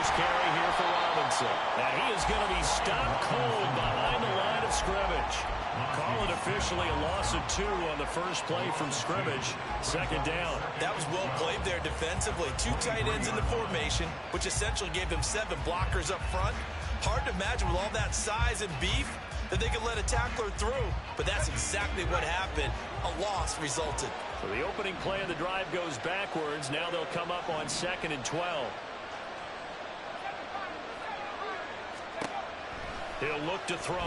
first carry here for Robinson. And he is going to be stopped cold behind the line of scrimmage. Call it officially a loss of 2 on the first play from scrimmage. Second down. That was well played there defensively. 2 tight ends in the formation, which essentially gave him 7 blockers up front. Hard to imagine with all that size and beef that they could let a tackler through. But that's exactly what happened. A loss resulted. So the opening play of the drive goes backwards. Now they'll come up on 2nd and 12. He'll look to throw.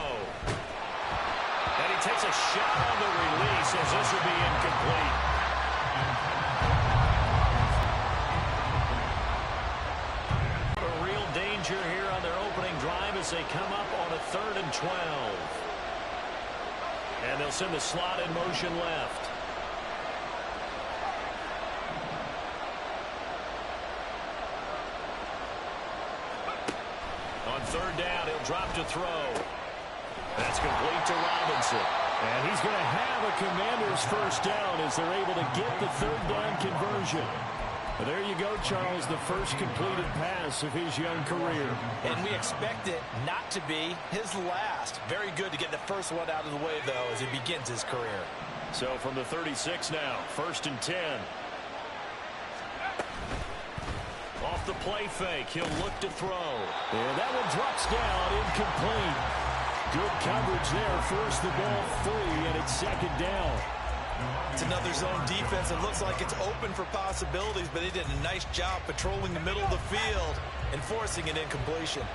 And he takes a shot on the release as this will be incomplete. A real danger here on their opening drive as they come up on a 3rd and 12. And they'll send the slot in motion left. On 3rd down, he'll drop to throw. That's complete to Robinson. And he's going to have a Commander's first down as they're able to get the 3rd down conversion. But there you go, Charles, the first completed pass of his young career. And we expect it not to be his last. Very good to get the first one out of the way, though, as he begins his career. So from the 36 now, 1st and 10. Off the play fake, he'll look to throw. And that one drops down, incomplete. Good coverage there, forced the ball free, and it's 2nd down. It's another zone defense. It looks like it's open for possibilities, but they did a nice job patrolling the middle of the field and forcing an incompletion.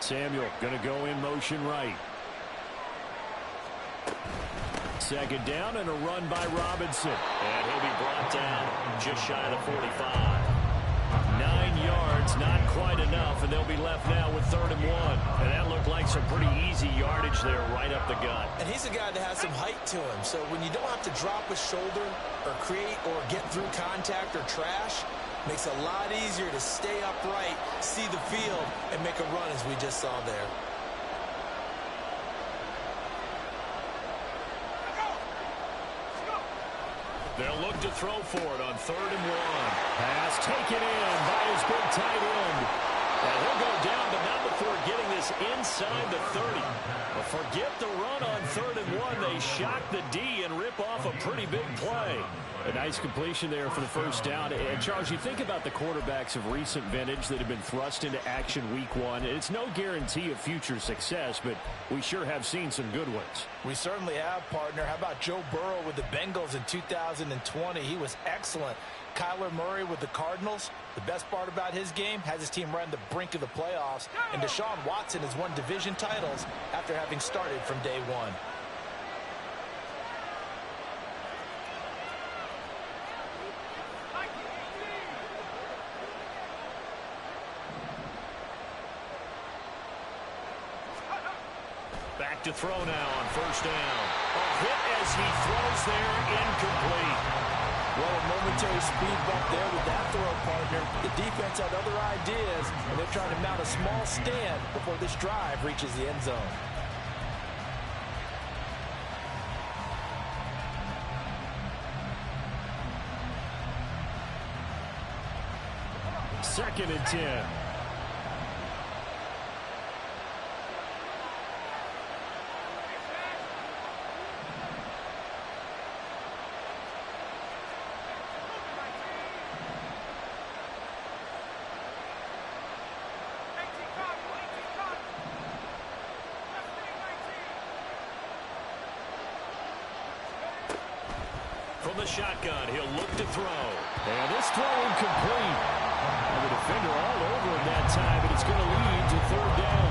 Samuel going to go in motion right. 2nd down and a run by Robinson. And he'll be brought down just shy of the 45. 9 yards, not quite enough, and they'll be left now with 3rd and 1. And that looked like some pretty easy yardage there right up the gut. And he's a guy that has some height to him, so when you don't have to drop a shoulder or create or get through contact or trash, makes it a lot easier to stay upright, see the field, and make a run as we just saw there. They'll look to throw for it on 3rd and 1. Pass taken in by his big tight end. And he'll go down, but not before getting this inside the 30. But forget the run on 3rd and 1. They shock the D and rip off a pretty big play. A nice completion there for the first down. And, Charles, you think about the quarterbacks of recent vintage that have been thrust into action week 1. It's no guarantee of future success, but we sure have seen some good ones. We certainly have, partner. How about Joe Burrow with the Bengals in 2020? He was excellent. Kyler Murray with the Cardinals. The best part about his game, has his team right on the brink of the playoffs. And Deshaun Watson has won division titles after having started from day 1. Back to throw now on 1st down. A hit as he throws there, incomplete. Well, a momentary speed bump there with that throw, partner. The defense had other ideas, and they're trying to mount a small stand before this drive reaches the end zone. Second and 10. From the shotgun, he'll look to throw. And this throw incomplete. And the defender all over him that time, but it's going to lead to 3rd down.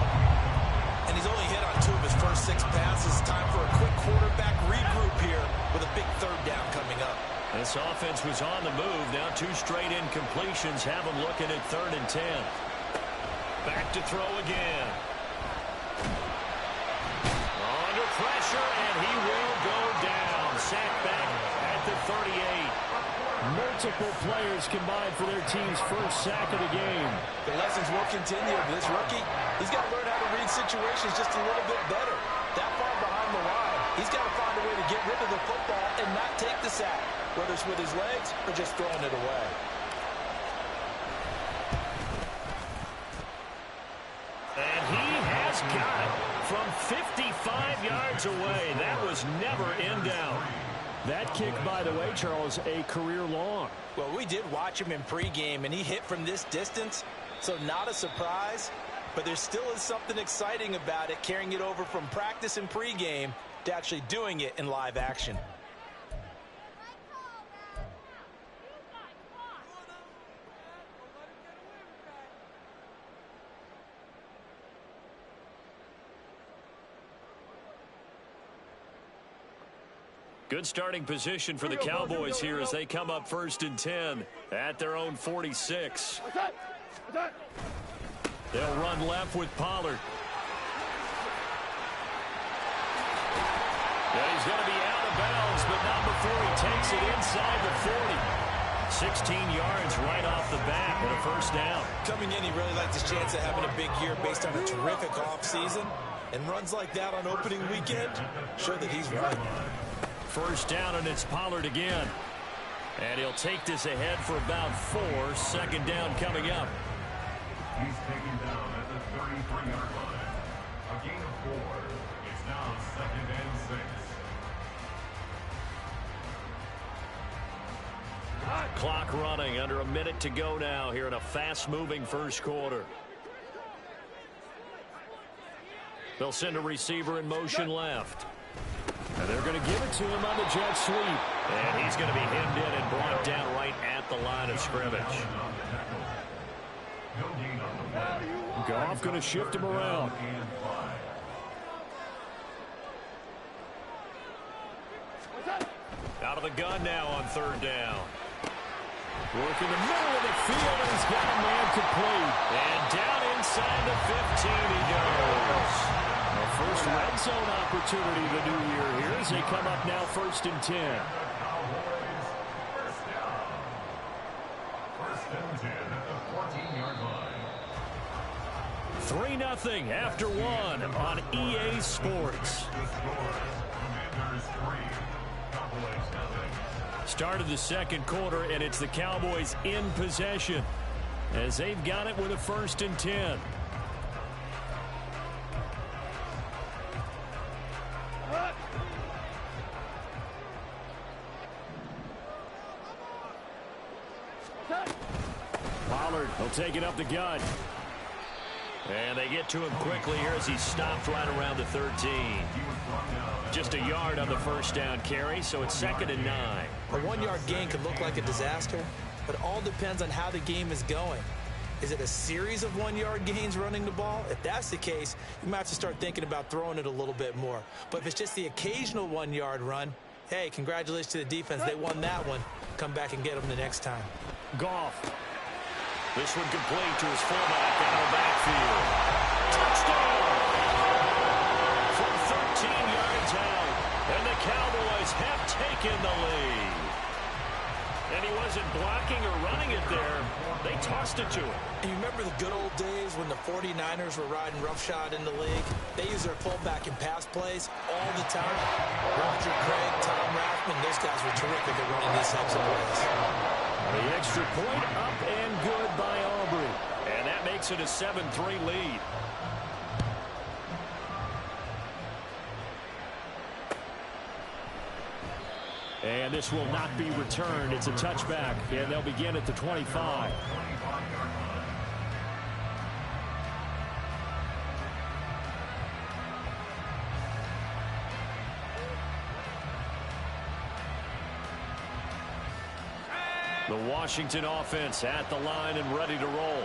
And he's only hit on 2 of his first 6 passes. Time for a quick quarterback regroup here with a big 3rd down coming up. This offense was on the move. Now 2 straight incompletions have them looking at 3rd and 10. Back to throw again. Under pressure, and he will go down. Sacked back at the 38. Multiple players combined for their team's first sack of the game. The lessons will continue. This rookie, he's got to learn how to read situations just a little bit better. That far behind the line, he's got to find a way to get rid of the football and not take the sack, whether it's with his legs or just throwing it away. And he has got it from 55 yards away. That was never in doubt. That kick, by the way, Charles, a career long. Well, we did watch him in pregame, and he hit from this distance, so not a surprise. But there still is something exciting about it, carrying it over from practice and pregame to actually doing it in live action. Good starting position for the Cowboys here as they come up 1st and 10 at their own 46. They'll run left with Pollard. And he's going to be out of bounds, but not before he takes it inside the 40. 16 yards right off the bat and a first down. Coming in, he really liked his chance of having a big year based on a terrific offseason. And runs like that on opening weekend show that he's right. First down, and it's Pollard again. And he'll take this ahead for about 4. Second down coming up. He's taken down at the 33-yard line. A gain of 4. It's now 2nd and 6. Clock running, under a minute to go now here in a fast-moving first quarter. They'll send a receiver in motion left. And they're going to give it to him on the jet sweep. And he's going to be hemmed in and brought down right at the line of scrimmage. Goff going to shift him around. Out of the gun now on 3rd down. Work in the middle of the field, and he's got a man complete. And down inside the 15 he goes. The first red zone opportunity of the new year here as they come up now 1st and 10. 1st and 10 at the 14-yard line. 3-0 after 1 on EA Sports. Start of the second quarter, and it's the Cowboys in possession as they've got it with a 1st and 10. Pollard will take it up the gut. And they get to him quickly here as he stopped right around the 13. Just a yard on the first down carry, so it's 2nd and 9. A 1-yard gain could look like a disaster, but it all depends on how the game is going. Is it a series of 1-yard gains running the ball? If that's the case, you might have to start thinking about throwing it a little bit more. But if it's just the occasional 1-yard run, hey, congratulations to the defense. They won that one. Come back and get them the next time. Goff. This one complete to his fullback out of the backfield. Touchdown! From 13 yards out, and the Cowboys have taken the lead. And he wasn't blocking or running it there. They tossed it to him. And you remember the good old days when the 49ers were riding roughshod in the league? They used their fullback in pass plays all the time. Roger Craig, Tom Rathman, those guys were terrific at running these types of plays. The extra point up and good by Aubrey. And that makes it a 7-3 lead. And this will not be returned. It's a touchback, and they'll begin at the 25. The Washington offense at the line and ready to roll.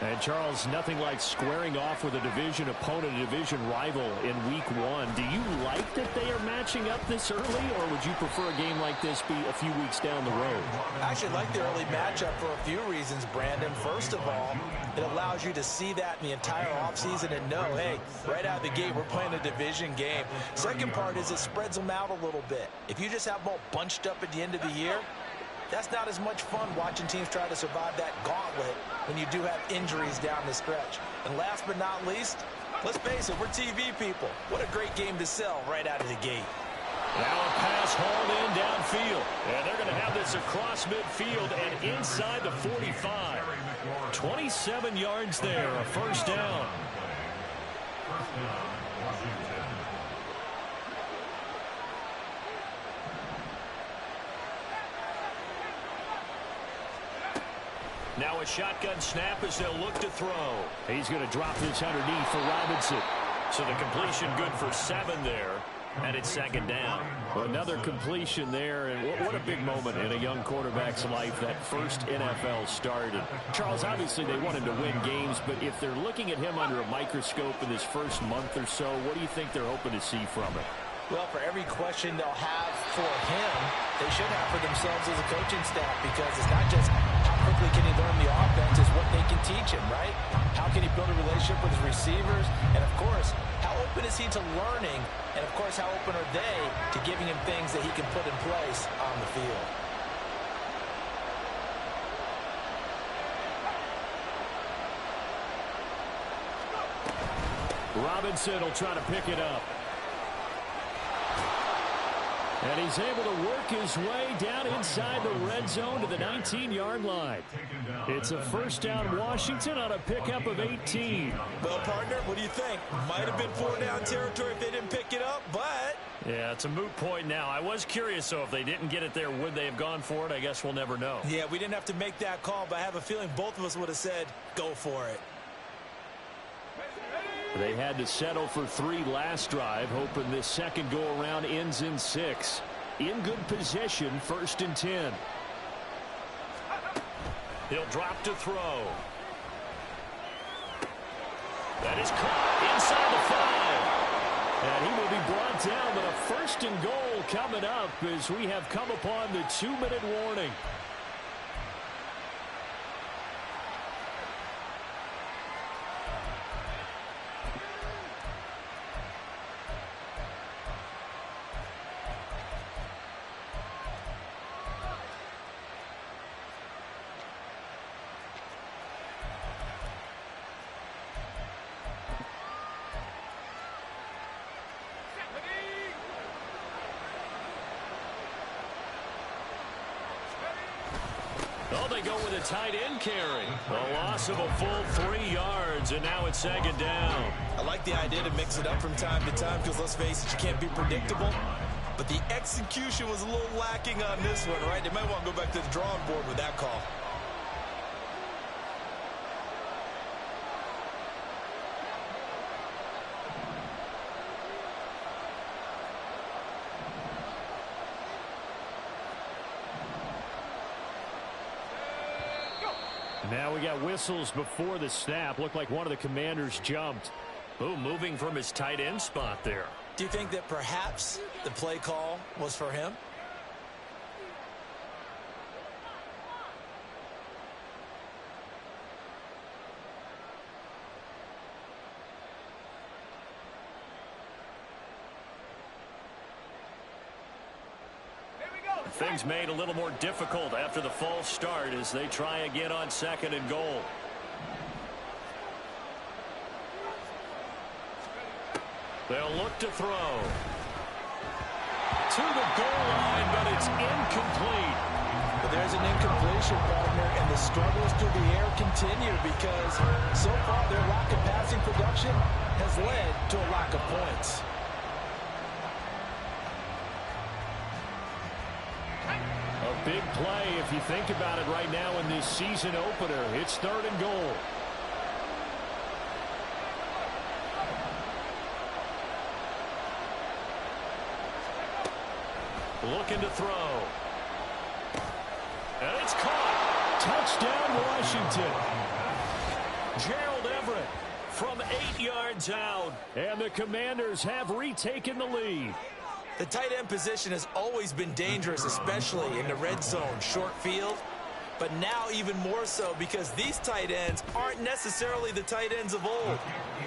And, Charles, nothing like squaring off with a division opponent, a division rival in Week 1. Do you like that they are matching up this early, or would you prefer a game like this be a few weeks down the road? I actually like the early matchup for a few reasons, Brandon. First of all, it allows you to see that in the entire offseason and know, hey, right out of the gate, we're playing a division game. Second part is it spreads them out a little bit. If you just have them all bunched up at the end of the year, That's not as much fun watching teams try to survive that gauntlet when you do have injuries down the stretch. And last but not least, let's face it, we're TV people. What a great game to sell right out of the gate. Now a pass hauled in downfield. And they're going to have this across midfield and inside the 45. 27 yards there, a first down. First down, Washington. Now a shotgun snap as they'll look to throw. He's going to drop this underneath for Robinson. So the completion good for 7 there. And it's second down. Well, another completion there, and what a big moment in a young quarterback's life, that first NFL start. And Charles, obviously they want him to win games, but if they're looking at him under a microscope in his first month or so, what do you think they're hoping to see from it? Well, for every question they'll have for him, they should have for themselves as a coaching staff, because it's not just how quickly can he learn the offense, it's what they can teach him, right? How can he build a relationship with his receivers? And, of course, how open is he to learning? And, of course, how open are they to giving him things that he can put in place on the field? Robinson will try to pick it up. And he's able to work his way down inside the red zone to the 19-yard line. It's a first down Washington on a pickup of 18. Well, partner, what do you think? Might have been 4-down territory if they didn't pick it up, but... Yeah, it's a moot point now. I was curious, so if they didn't get it there, would they have gone for it? I guess we'll never know. Yeah, we didn't have to make that call, but I have a feeling both of us would have said, go for it. They had to settle for 3 last drive, hoping this second go-around ends in 6. In good position, 1st and 10. He'll drop to throw. That is caught inside the 5. And he will be brought down, but a 1st and goal coming up as we have come upon the 2-minute warning. Oh, they go with a tight end carry. A loss of a full 3 yards, and now it's second down. I like the idea to mix it up from time to time because, let's face it, you can't be predictable. But the execution was a little lacking on this one, right? They might want to go back to the drawing board with that call. Now we got whistles before the snap. Looked like one of the Commanders jumped. Oh, moving from his tight end spot there. Do you think that perhaps the play call was for him? Things made a little more difficult after the false start as they try again on 2nd and goal. They'll look to throw. To the goal line, but it's incomplete. But there's an incompletion, partner, and the struggles through the air continue because so far their lack of passing production has led to a lack of points. A big play if you think about it right now in this season opener. It's 3rd and goal. Looking to throw. And it's caught. Touchdown, Washington. Gerald Everett from 8 yards out. And the Commanders have retaken the lead. The tight end position has always been dangerous, especially in the red zone, short field. But now even more so because these tight ends aren't necessarily the tight ends of old.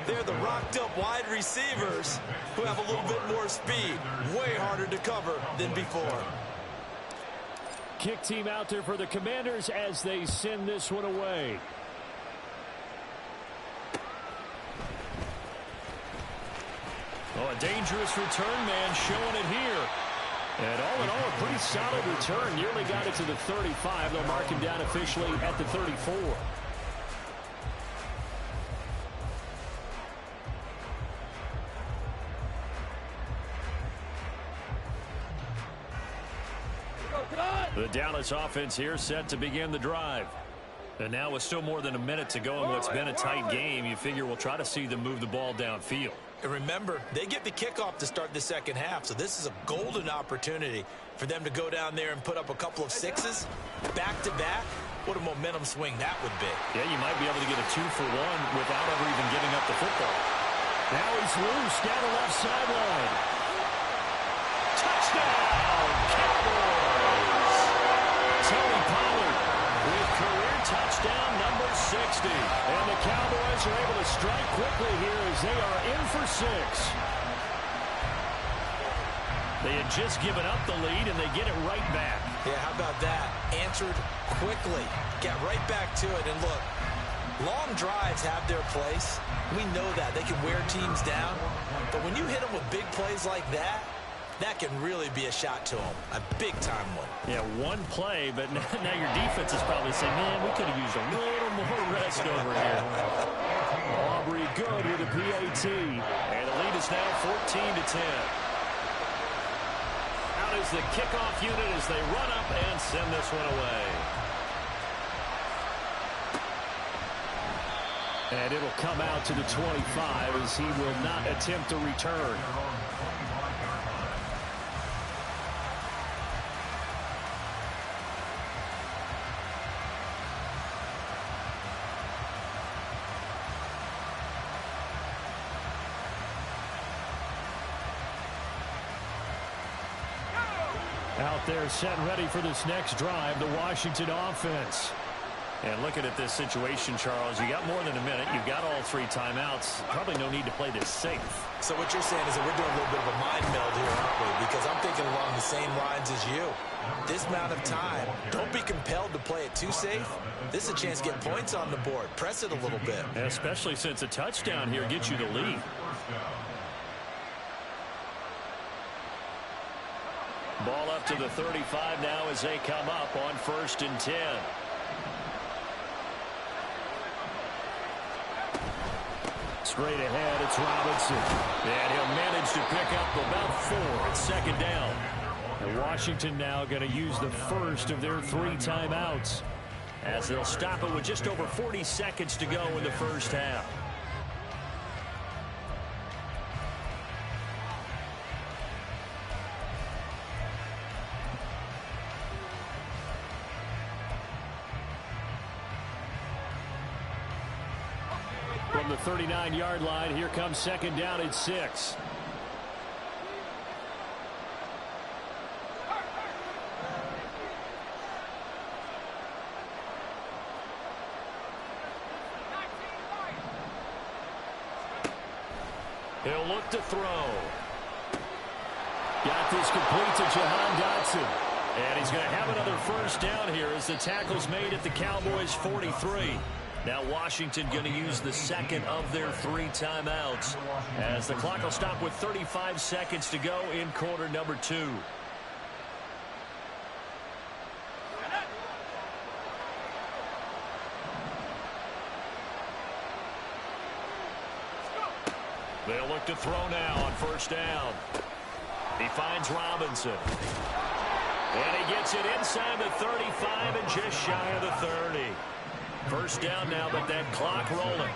They're the rocked-up wide receivers who have a little bit more speed, way harder to cover than before. kick team out there for the Commanders as they send this one away. Oh, a dangerous return man showing it here. And all in all, a pretty solid return. Nearly got it to the 35. They'll mark him down officially at the 34. The Dallas offense here set to begin the drive. And now with still more than a minute to go in what's been a tight game, you figure we'll try to see them move the ball downfield. And remember, they get the kickoff to start the second half, so this is a golden opportunity for them to go down there and put up a couple of sixes back-to-back. What a momentum swing that would be. Yeah, you might be able to get a 2-for-1 without ever even giving up the football. Now he's loose down the left sideline. Touchdown, Cowboys! Tony Pollard with career touchdown number 60. And the Cowboys are able to strike quickly here as they are in for 6. They had just given up the lead, and they get it right back. Yeah, how about that? Answered quickly. Got right back to it. And look, long drives have their place. We know that. They can wear teams down. But when you hit them with big plays like that, that can really be a shot to them. A big-time one. Yeah, one play, but now your defense is probably saying, man, we could have used a little more rest over here. Aubrey good with a PAT. And the lead is now 14-10. Out is the kickoff unit as they run up and send this one away. And it'll come out to the 25 as he will not attempt to return. Out there set ready for this next drive, the Washington offense. And looking at this situation, Charles, you got more than a minute. You've got all 3 timeouts. Probably no need to play this safe. So what you're saying is that we're doing a little bit of a mind meld here, aren't we? Because I'm thinking along the same lines as you. This amount of time, don't be compelled to play it too safe. This is a chance to get points on the board. Press it a little bit. Especially since a touchdown here gets you the lead. Ball up to the 35 now as they come up on 1st and 10. Straight ahead, it's Robinson. And he'll manage to pick up about 4. It's 2nd down. And Washington now going to use the first of their 3 timeouts as they'll stop it with just over 40 seconds to go in the first half. From the 39-yard line, here comes 2nd down at 6. He'll look to throw. Got this complete to Jahan Dotson. And he's going to have another first down here as the tackle's made at the Cowboys' 43. Now Washington going to use the second of their 3 timeouts as the clock will stop with 35 seconds to go in quarter number 2. They'll look to throw now on 1st down. He finds Robinson. And he gets it inside the 35 and just shy of the 30. 1st down now, but that clock rolling.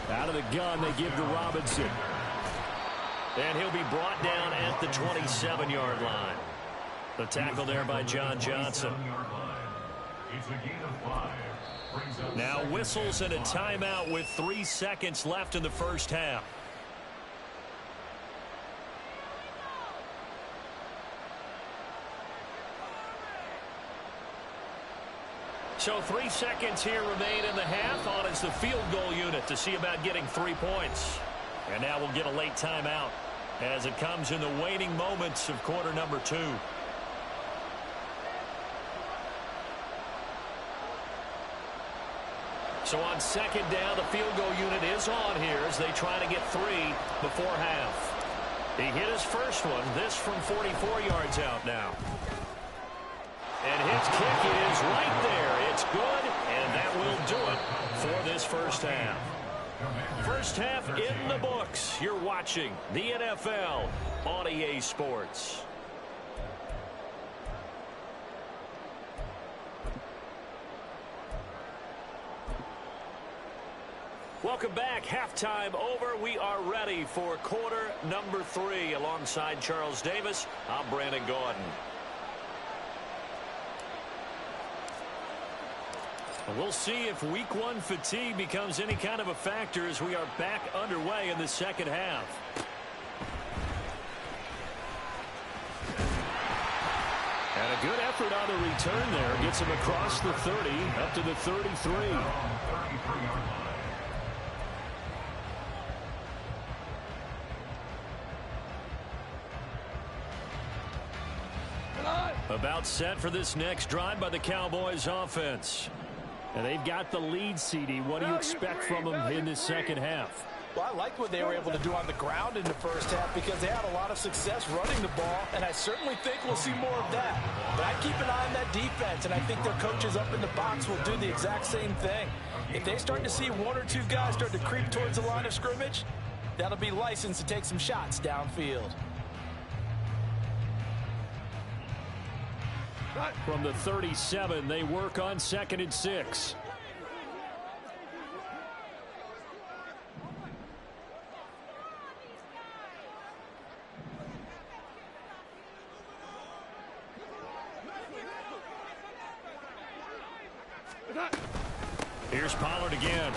Out of the gun, they give to Robinson. And he'll be brought down at the 27-yard line. The tackle there by John Johnson. Now whistles and a timeout with 3 seconds left in the first half. So 3 seconds here remain in the half. On is the field goal unit to see about getting 3 points. And now we'll get a late timeout as it comes in the waning moments of quarter number 2. So on second down, the field goal unit is on here as they try to get 3 before half. He hit his first one, this from 44 yards out now. And his kick is right there. It's good, and that will do it for this first half. First half in the books. You're watching the NFL on EA Sports. Welcome back. Halftime over. We are ready for quarter number 3. Alongside Charles Davis, I'm Brandon Gordon. We'll see if week 1 fatigue becomes any kind of a factor as we are back underway in the second half. And a good effort on the return there. Gets him across the 30 up to the 33. About set for this next drive by the Cowboys offense. And they've got the lead, CD. What do you expect from them in this second half? Well, I liked what they were able to do on the ground in the first half because they had a lot of success running the ball, and I certainly think we'll see more of that. But I keep an eye on that defense, and I think their coaches up in the box will do the exact same thing. If they start to see 1 or 2 guys start to creep towards the line of scrimmage, that'll be licensed to take some shots downfield. From the 37, they work on 2nd and 6. Here's Pollard again.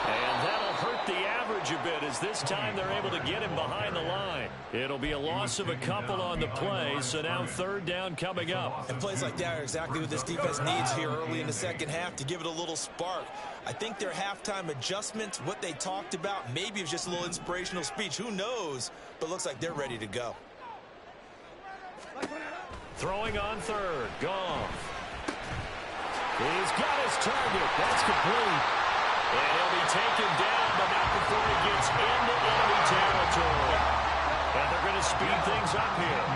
And that'll hurt the average a bit as this time they're able to get him behind the line. It'll be a loss of a couple on the play, so now 3rd down coming up. And plays like that are exactly what this defense needs here early in the second half to give it a little spark. I think their halftime adjustments, what they talked about, maybe it was just a little inspirational speech. Who knows? But looks like they're ready to go. Throwing on 3rd. Goff. He's got his target. That's complete. And he'll be taken down, but not before he gets into enemy territory. And they're going to speed things up here.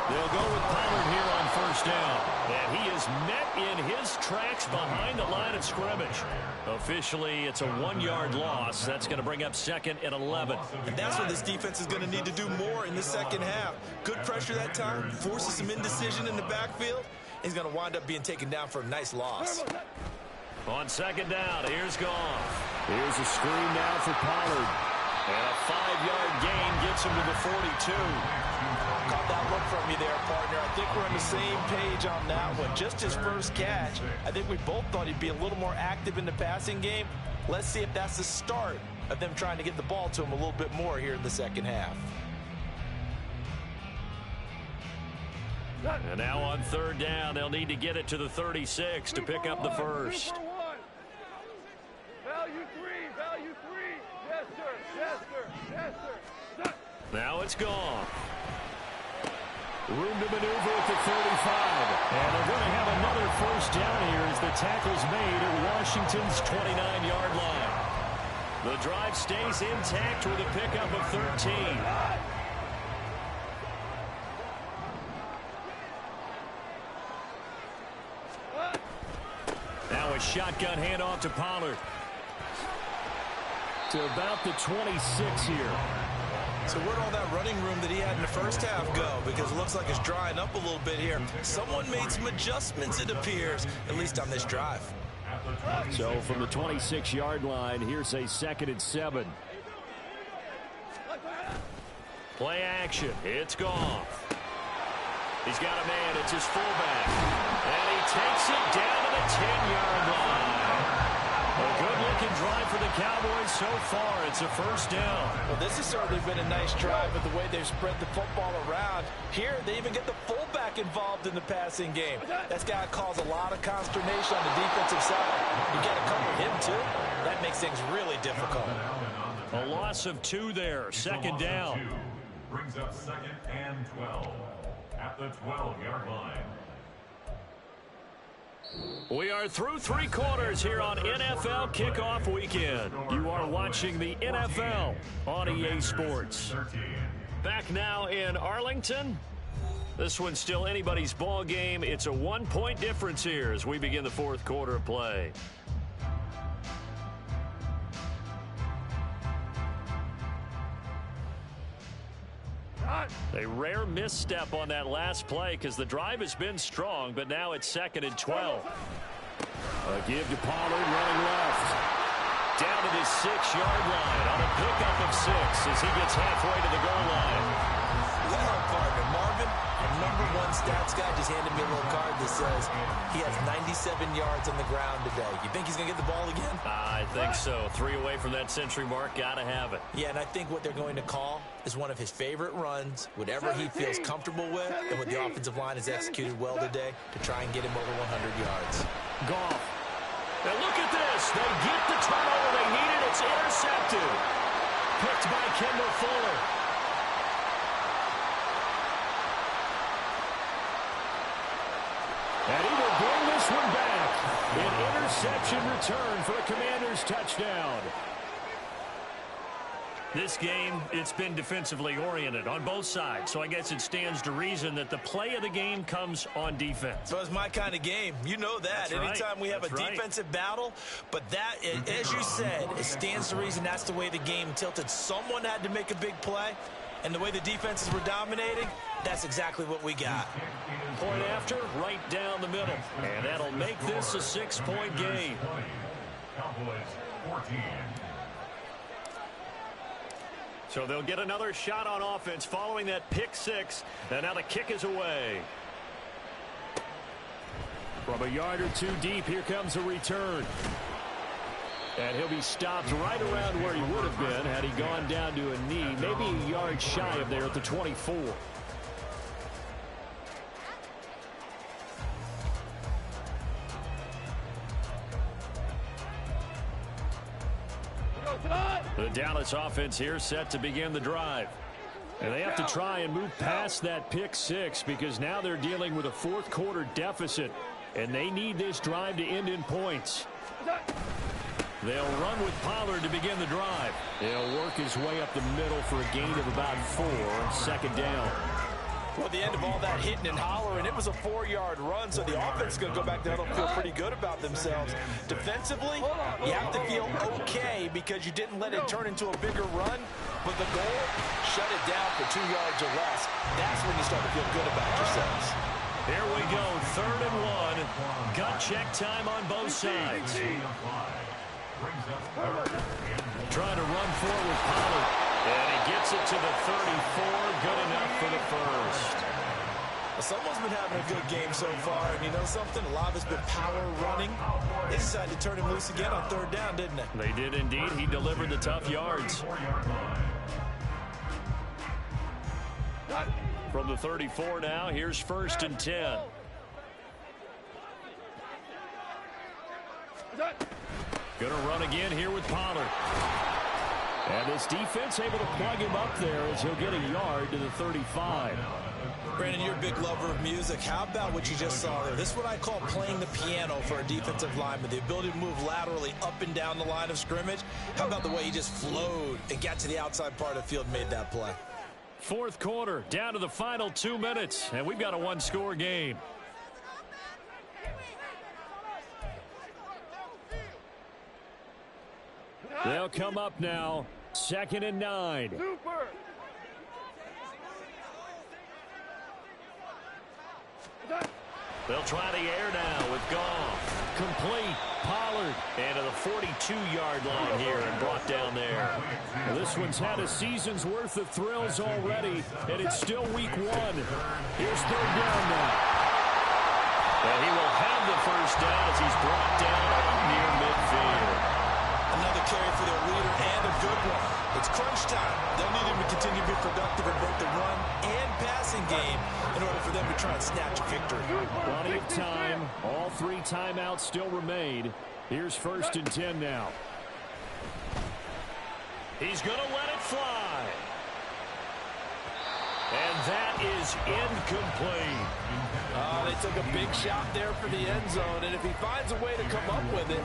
They'll go with Pollard here on 1st down. And he is met in his tracks behind the line of scrimmage. Officially, it's a 1-yard loss. That's going to bring up 2nd and 11. And that's what this defense is going to need to do more in the second half. Good pressure that time, forces some indecision in the backfield. He's going to wind up being taken down for a nice loss. On 2nd down, here's Goff. Here's a screen now for Pollard. And a 5-yard gain gets him to the 42. Caught that look from you there, partner. I think we're on the same page on that one. Just his first catch. I think we both thought he'd be a little more active in the passing game. Let's see if that's the start of them trying to get the ball to him a little bit more here in the second half. And now on 3rd down, they'll need to get it to the 36 to pick up the first. Value 3, value 3. Yes, sir, yes, sir, yes, sir. Now it's gone. Room to maneuver at the 35. And they're going to have another 1st down here as the tackle's made at Washington's 29-yard line. The drive stays intact with a pickup of 13. Now a shotgun handoff to Pollard. To about the 26 here. So where'd all that running room that he had in the first half go? Because it looks like it's drying up a little bit here. Someone made some adjustments, it appears, at least on this drive. So from the 26-yard line, here's a 2nd and 7. Play action. It's Goff. He's got a man. It's his fullback. And he takes it down to the 10-yard line. A good-looking drive for the Cowboys so far. It's a 1st down. Well, this has certainly been a nice drive with the way they've spread the football around. Here, they even get the fullback involved in the passing game. That's got to cause a lot of consternation on the defensive side. You got to cover him, too. That makes things really difficult. A loss of 2 there. 2nd down. Brings up 2nd and 12 at the 12-yard line. We are through 3 quarters here on NFL Kickoff Weekend. You are watching the NFL on EA Sports. Back now in Arlington. This one's still anybody's ball game. It's a 1-point difference here as we begin the 4th quarter of play. A rare misstep on that last play because the drive has been strong, but now it's 2nd and 12. A give to Pollard running left. Down to the 6-yard line on a pickup of 6 as he gets halfway to the goal line. Well, partner, Marvin, our #1 stats guy just handed me a little card that says he has 97 yards on the ground today. You think he's going to get the ball again? I think so. 3 away from that century mark. Got to have it. Yeah, and I think what they're going to call is one of his favorite runs, whatever he feels comfortable with, and what the offensive line has executed well today to try and get him over 100 yards. Goff. Now look at this. They get the turnover they needed. It's intercepted. Picked by Kendall Fuller. And he will bring this one back. An interception return for a Commanders touchdown. This game, it's been defensively oriented on both sides, so I guess it stands to reason that the play of the game comes on defense. So it's my kind of game. You know that. That's Anytime right. we have That's a defensive battle, but that, as you said, it stands to reason that's the way the game tilted. Someone had to make a big play, and the way the defenses were dominating, that's exactly what we got. Point after, right down the middle. And that'll make this a 6-point game. Cowboys 14. So they'll get another shot on offense following that pick 6. And now the kick is away. From a yard or 2 deep, here comes a return. And he'll be stopped right around where he would have been had he gone down to a knee, maybe a yard shy of there at the 24. The Dallas offense here set to begin the drive. And they have to try and move past that pick 6 because now they're dealing with a 4th quarter deficit. And they need this drive to end in points. They'll run with Pollard to begin the drive. He'll work his way up the middle for a gain of about 4 on 2nd down. Well, the end of all that hitting and hollering, it was a 4-yard run, so the offense is going to go back there and feel pretty good about themselves. Defensively, you have to feel okay because you didn't let it turn into a bigger run, but the goal, shut it down for 2 yards or less. That's when you start to feel good about yourselves. Here we go, 3rd and 1. Gut check time on both sides. Trying to run forward with Pollard. And he gets it to the 34. Good enough for the first. Well, someone's been having a good game so far. And you know something? A lot of it's been power running. They decided to turn him loose again on 3rd down, didn't they? They did indeed. He delivered the tough yards. From the 34 now, here's 1st and 10. Gonna run again here with Pollard. And this defense able to plug him up there as he'll get a yard to the 35. Brandon, you're a big lover of music. How about what you just saw there? This is what I call playing the piano for a defensive lineman. The ability to move laterally up and down the line of scrimmage. How about the way he just flowed and got to the outside part of the field and made that play? 4th quarter, down to the final 2 minutes, and we've got a 1-score game. They'll come up now, 2nd and 9. Super. They'll try the air now with Goff. Complete. Pollard. And to the 42-yard line here and brought down there. Well, this one's had a season's worth of thrills already, and it's still week 1. Here's 3rd down now. And he will have the 1st down as he's brought down near midfield. Another carry for their leader and a good one. It's crunch time. They'll need him to continue to be productive in both the run and passing game in order for them to try and snatch a victory. Plenty of time. All 3 timeouts still remain. Here's 1st and 10 now. He's going to let it fly. And that is incomplete. They took a big shot there for the end zone, and if he finds a way to come up with it,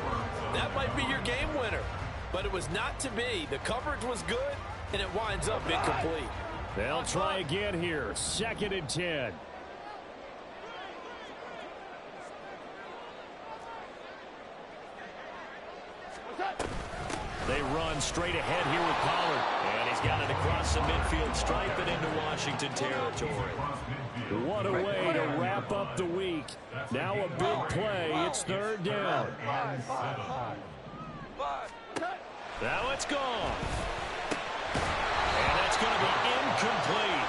that might be your game winner. But it was not to be. The coverage was good, and it winds up incomplete. They'll try again here. 2nd and 10. They run straight ahead here with Pollard. And he's got it across the midfield stripe and into Washington territory. What a way to wrap up the week. Now a big play. It's 3rd down. Now it's gone. And that's going to be incomplete.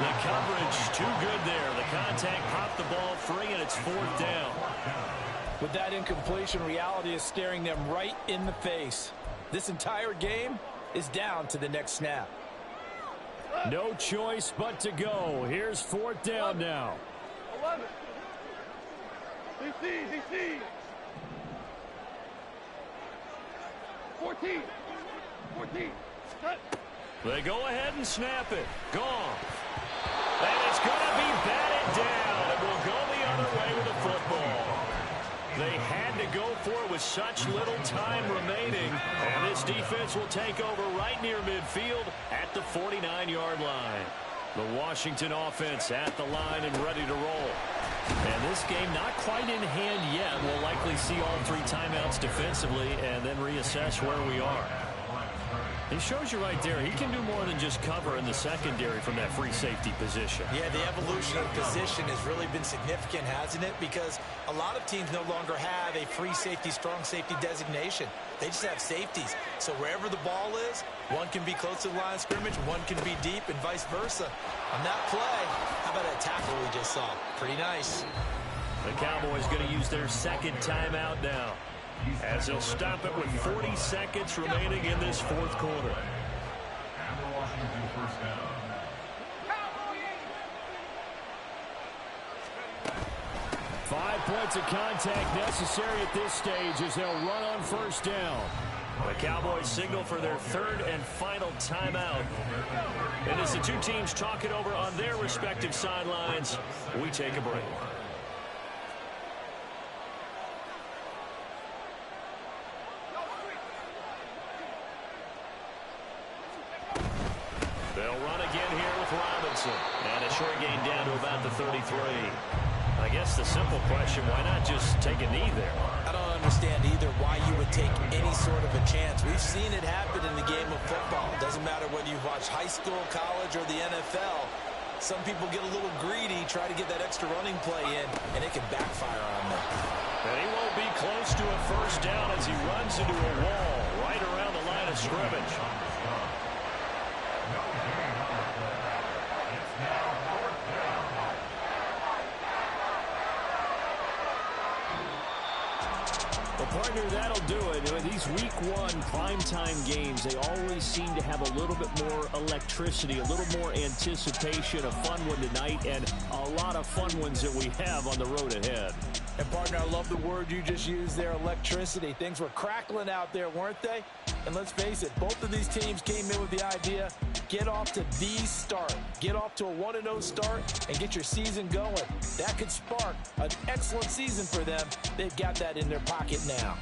The coverage too good there. The contact popped the ball free, and it's 4th down. With that incompletion, reality is staring them right in the face. This entire game is down to the next snap. No choice but to go. Here's 4th down now. 11. DC. 14. Cut. They go ahead and snap it. Gone. And it's going to be batted down. It will go the other way with the football. They had to go for it with such little time remaining. And this defense will take over right near midfield at the 49-yard line. The Washington offense at the line and ready to roll. And this game not quite in hand yet. We'll likely see all 3 timeouts defensively and then reassess where we are. He shows you right there, he can do more than just cover in the secondary from that free safety position. Yeah, the evolution of position has really been significant, hasn't it? Because a lot of teams no longer have a free safety, strong safety designation. They just have safeties. So wherever the ball is, one can be close to the line of scrimmage, one can be deep, and vice versa. On that play, how about that tackle we just saw? Pretty nice. The Cowboys going to use their 2nd timeout now, as they'll stop it with 40 seconds remaining in this 4th quarter. And the Washington first down. 5 points of contact necessary at this stage as they'll run on 1st down. The Cowboys signal for their 3rd and final timeout. And as the 2 teams talk it over on their respective sidelines, we take a break. They'll run again here with Robinson. And a short gain down to about the 33. I guess the simple question, why not just take a knee there? I don't understand either why you would take any sort of a chance. We've seen it happen in the game of football. It doesn't matter whether you've watched high school, college, or the NFL. Some people get a little greedy, try to get that extra running play in, and it can backfire on them. And he won't be close to a 1st down as he runs into a wall right around the line of scrimmage. Well, partner, that'll do it. These week 1 primetime games, they always seem to have a little bit more electricity, a little more anticipation. A fun one tonight, and a lot of fun ones that we have on the road ahead. And, partner, I love the word you just used there, electricity. Things were crackling out there, weren't they? And let's face it, both of these teams came in with the idea, get off to the start. Get off to a 1-0 start and get your season going. That could spark an excellent season for them. They've got that in their pocket now.